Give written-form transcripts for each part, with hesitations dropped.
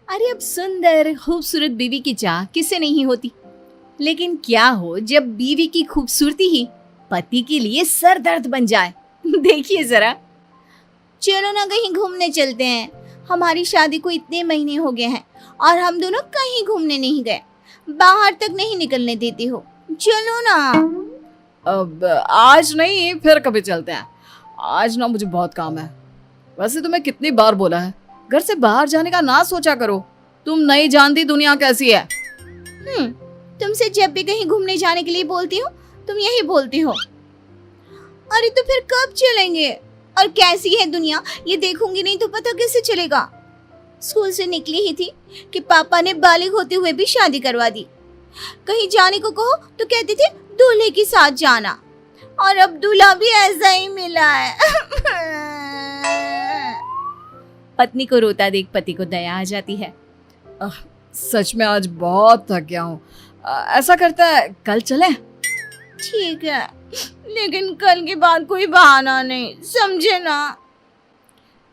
अरे अब सुंदर खूबसूरत बीवी की चाह किसे नहीं होती, लेकिन क्या हो जब बीवी की खूबसूरती ही पति के लिए सर दर्द बन जाए। देखिए जरा। चलो ना कहीं घूमने चलते हैं। हमारी शादी को इतने महीने हो गए हैं और हम दोनों कहीं घूमने नहीं गए। बाहर तक नहीं निकलने देती हो। चलो ना। अब आज नहीं, फिर कभी चलते हैं। आज ना मुझे बहुत काम है। वैसे तुम्हें कितनी बार बोला है घर से बाहर जाने का ना सोचा करो। तुम नहीं जानती दुनिया कैसी है। तुमसे जब भी कहीं घूमने जाने के लिए बोलती हूँ तुम यही बोलती हो। अरे तो फिर कब चलेंगे? और कैसी है दुनिया ये देखूंगी नहीं तो पता कैसे चलेगा। स्कूल से निकली ही थी कि पापा ने बालिग होते हुए भी शादी करवा दी। कहीं जाने को कहो तो कहते थे दूल्हे के साथ जाना, और अब दूल्हा भी ऐसा ही मिला है। पत्नी को रोता देख पति को दया आ जाती है। सच में आज बहुत थक गया हूँ। ऐसा करता है कल चलें? ठीक है, लेकिन कल के बाद कोई बहाना नहीं, समझे ना।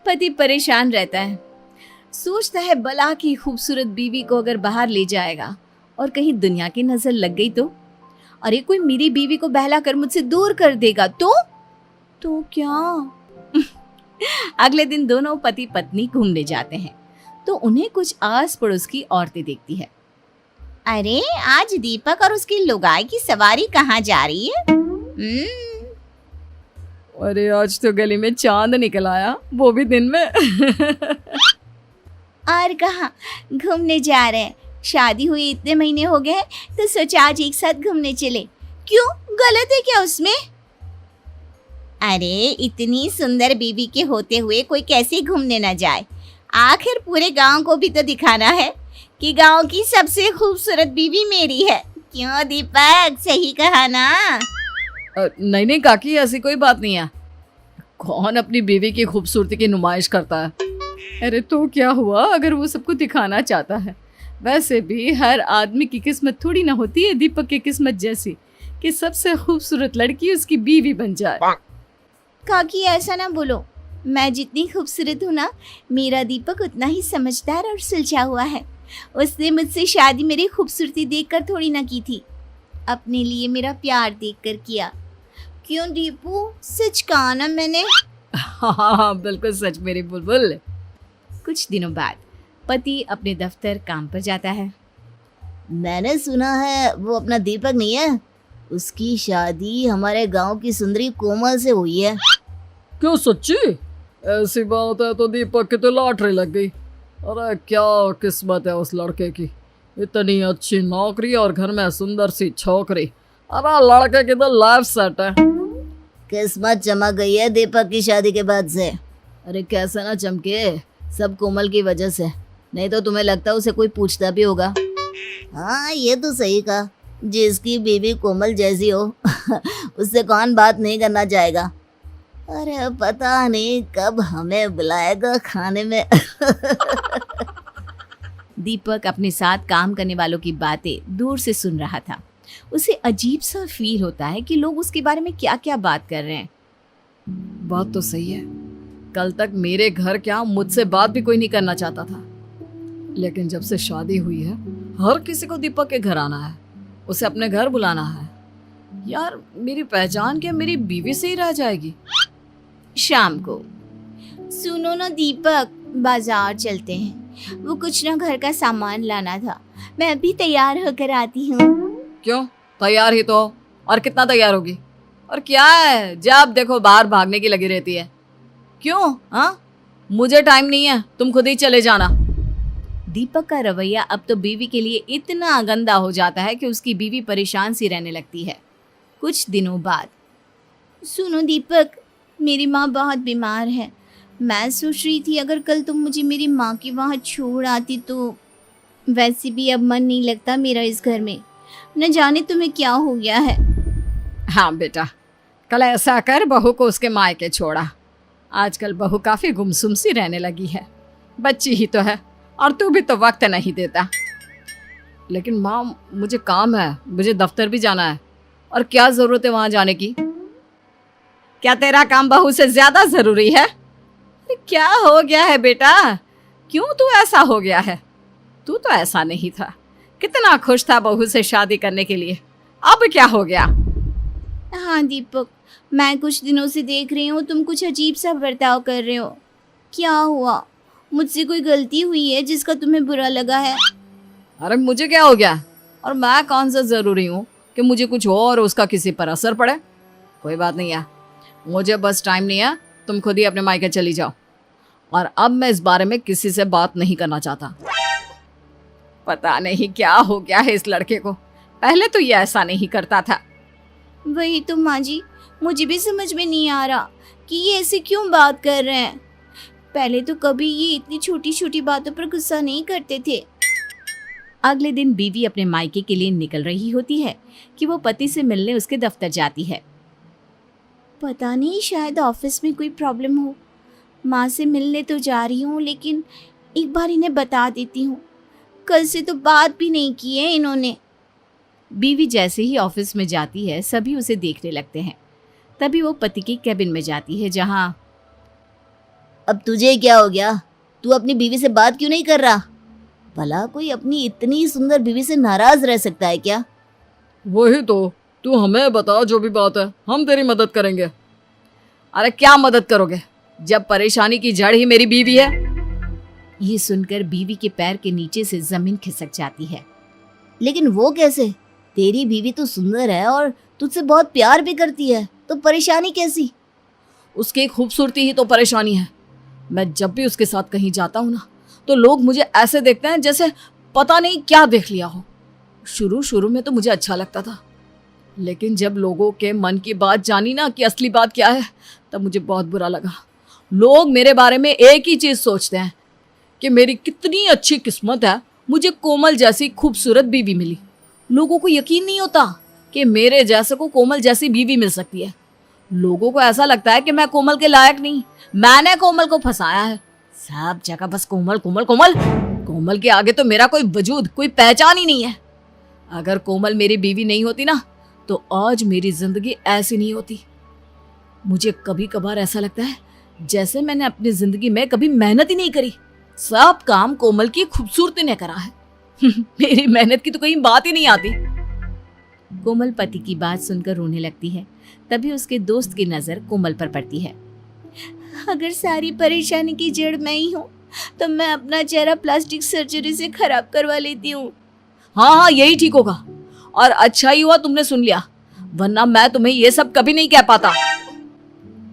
पति परेशान रहता है। सोचता है भला की खूबसूरत बीवी को अगर बाहर ले जाएगा और कहीं दुनिया की नजर लग गई तो? अरे कोई मेरी बीवी को बहला कर मुझसे दूर कर देगा तो क्या? अगले दिन दोनों पति पत्नी घूमने जाते हैं तो उन्हें कुछ आस पड़ोस की औरतें देखती है। अरे आज दीपक और उसकी लुगाई की सवारी कहाँ जा रही है? अरे आज तो गली में चांद निकल आया, वो भी दिन में। और कहाँ घूमने जा रहे हैं? शादी हुई इतने महीने हो गए हैं तो सोचा आज एक साथ घूमने चले। क्यों, गलत है क्या उसमें? अरे इतनी सुंदर बीवी के होते हुए कोई कैसे घूमने ना जाए? आखिर पूरे गांव को भी तो दिखाना है कि गांव की सबसे खूबसूरत बीवी मेरी है। क्यों दीपक, सही कहा ना? नहीं काकी, ऐसी कोई बात नहीं है। कौन अपनी बीवी की खूबसूरती की नुमाइश करता है? अरे तो क्या हुआ अगर वो सबको दिखाना चाहता है। वैसे भी हर आदमी की किस्मत थोड़ी ना होती है दीपक की किस्मत जैसी कि सबसे खूबसूरत लड़की उसकी बीवी बन जाए। काकी ऐसा ना बोलो। मैं जितनी खूबसूरत हूँ ना, मेरा दीपक उतना ही समझदार और सुलझा हुआ है। उसने मुझसे शादी मेरी खूबसूरती देखकर थोड़ी ना की थी, अपने लिए मेरा प्यार देखकर किया। क्यों दीपू, सच कहा ना मैंने? हाँ बिल्कुल सच मेरी बुलबुल। कुछ दिनों बाद पति अपने दफ्तर काम पर जाता है। मैंने सुना है वो अपना दीपक नहीं है, उसकी शादी हमारे गांव की सुंदरी कोमल से हुई है। क्यों सच्ची? ऐसी बात है तो दीपक की तो लॉटरी लग गई। अरे क्या किस्मत है उस लड़के की, इतनी अच्छी नौकरी और घर में सुंदर सी छोकरी। अरे लड़के की तो लाइफ सेट है। किस्मत चमक गई है दीपक की शादी के बाद से। अरे कैसे ना चमके, सब कोमल की वजह से, नहीं तो तुम्हें लगता है उसे कोई पूछता भी होगा। हाँ ये तो सही कहा, जिसकी बीवी कोमल जैसी हो उससे कौन बात नहीं करना चाहेगा। अरे पता नहीं कब हमें बुलाएगा खाने में। दीपक अपने साथ काम करने वालों की बातें दूर से सुन रहा था। उसे अजीब सा फील होता है कि लोग उसके बारे में क्या क्या बात कर रहे हैं। बात तो सही है, कल तक मेरे घर क्या मुझसे बात भी कोई नहीं करना चाहता था, लेकिन जब से शादी हुई है हर किसी को दीपक के घर आना है, उसे अपने घर बुलाना है। यार मेरी पहचान क्या मेरी बीवी से ही रह जाएगी? शाम को, सुनो ना दीपक, बाजार चलते हैं। वो कुछ ना घर का सामान लाना था, मैं अभी तैयार होकर आती हूँ। क्यों, तैयार ही तो हो, और कितना तैयार होगी? और क्या है जब देखो बाहर भागने की लगी रहती है। क्यों? हाँ मुझे टाइम नहीं है, तुम खुद ही चले जाना। दीपक का रवैया अब तो बीवी के लिए इतना गंदा हो जाता है कि उसकी बीवी परेशान सी रहने लगती है। कुछ दिनों बाद, सुनो दीपक, मेरी माँ बहुत बीमार है। मैं सोच रही थी अगर कल तुम मुझे मेरी माँ के वहाँ छोड़ आती तो। वैसे भी अब मन नहीं लगता मेरा इस घर में, न जाने तुम्हें क्या हो गया है। हाँ बेटा, कल ऐसा कर बहू को उसके मायके छोड़ा। आजकल बहू काफी गुमसुम सी रहने लगी है, बच्ची ही तो है और तू भी तो वक्त नहीं देता। लेकिन माँ मुझे काम है, मुझे दफ्तर भी जाना है, और क्या जरूरत है वहां जाने की? क्या तेरा काम बहू से ज्यादा जरूरी है? क्या हो गया है बेटा, क्यों तू ऐसा हो गया है? तू तो ऐसा नहीं था, कितना खुश था बहू से शादी करने के लिए, अब क्या हो गया? हाँ दीपक, मैं कुछ दिनों से देख रही हूँ तुम कुछ अजीब सा बर्ताव कर रहे हो। क्या हुआ? मुझसे कोई गलती हुई है जिसका तुम्हें बुरा लगा है? अरे मुझे क्या हो गया, और मैं कौन सा जरूरी हूँ कि मुझे कुछ हो और उसका किसी पर असर पड़े। कोई बात नहीं है, मुझे बस टाइम नहीं है, तुम खुद ही अपने मायके चली जाओ, और अब मैं इस बारे में किसी से बात नहीं करना चाहता। पता नहीं क्या हो गया है इस लड़के को, पहले तो ये ऐसा नहीं करता था। वही तो माँ जी, मुझे भी समझ में नहीं आ रहा कि ये ऐसे क्यों बात कर रहे हैं। पहले तो कभी ये इतनी छोटी छोटी बातों पर गुस्सा नहीं करते थे। अगले दिन बीवी अपने मायके के लिए निकल रही होती है कि वो पति से मिलने उसके दफ्तर जाती है। पता नहीं, शायद ऑफिस में कोई प्रॉब्लम हो। माँ से मिलने तो जा रही हूँ, लेकिन एक बार इन्हें बता देती हूँ। कल से तो बात भी नहीं की है इन्होंने। बीवी जैसे ही ऑफिस में जाती है सभी उसे देखने लगते हैं। तभी वो पति की कैबिन में जाती है, जहाँ अब तुझे क्या हो गया? तू अपनी बीवी से बात क्यों नहीं कर रहा? भला कोई अपनी इतनी सुंदर बीवी से नाराज रह सकता है क्या? वही तो, तू हमें बता, जो भी बात है हम तेरी मदद करेंगे। अरे क्या मदद करोगे जब परेशानी की जड़ ही मेरी बीवी है? ये सुनकर बीवी के पैर के नीचे से जमीन खिसक जाती है। लेकिन वो कैसे? तेरी बीवी तो सुंदर है और तुझसे बहुत प्यार भी करती है, तो परेशानी कैसी? उसकी खूबसूरती ही तो परेशानी है। मैं जब भी उसके साथ कहीं जाता हूँ ना, तो लोग मुझे ऐसे देखते हैं जैसे पता नहीं क्या देख लिया हो। शुरू में तो मुझे अच्छा लगता था, लेकिन जब लोगों के मन की बात जानी ना कि असली बात क्या है, तब मुझे बहुत बुरा लगा। लोग मेरे बारे में एक ही चीज़ सोचते हैं कि मेरी कितनी अच्छी किस्मत है, मुझे कोमल जैसी खूबसूरत बीवी मिली। लोगों को यकीन नहीं होता कि मेरे जैसे को कोमल जैसी बीवी मिल सकती है। लोगों को ऐसा लगता है कि मैं कोमल के लायक नहीं, मैंने कोमल को फंसाया है। सब जगह बस कोमल कोमल कोमल। कोमल के आगे तो मेरा कोई वजूद, कोई पहचान ही नहीं है। अगर कोमल मेरी बीवी नहीं होती ना, तो आज मेरी जिंदगी ऐसी नहीं होती। मुझे कभी कभार ऐसा लगता है जैसे मैंने अपनी जिंदगी में कभी मेहनत ही नहीं करी, सब काम कोमल की खूबसूरती ने करा है। मेरी मेहनत की तो कहीं बात ही नहीं आती। कोमल पति की बात सुनकर रोने लगती है। तभी उसके दोस्त की नजर कोमल पर पड़ती है। अगर सारी परेशानी की जड़ मैं ही हूँ, तो मैं अपना चेहरा प्लास्टिक सर्जरी से खराब करवा लेती हूँ। हाँ, यही ठीक होगा, और अच्छा ही हुआ तुमने सुन लिया, वरना मैं तुम्हें ये सब कभी नहीं कह पाता।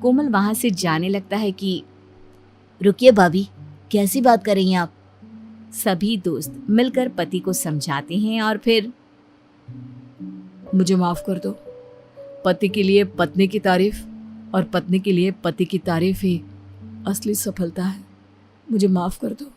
कोमल वहां से जाने लगता है कि रुकिए भाभी, कैसी बात कर रही हैं आप? सभी दोस्त मिलकर पति को समझाते हैं और फिर मुझे माफ कर दो। पति के लिए पत्नी की तारीफ और पत्नी के लिए पति की तारीफ ही असली सफलता है। मुझे माफ कर दो।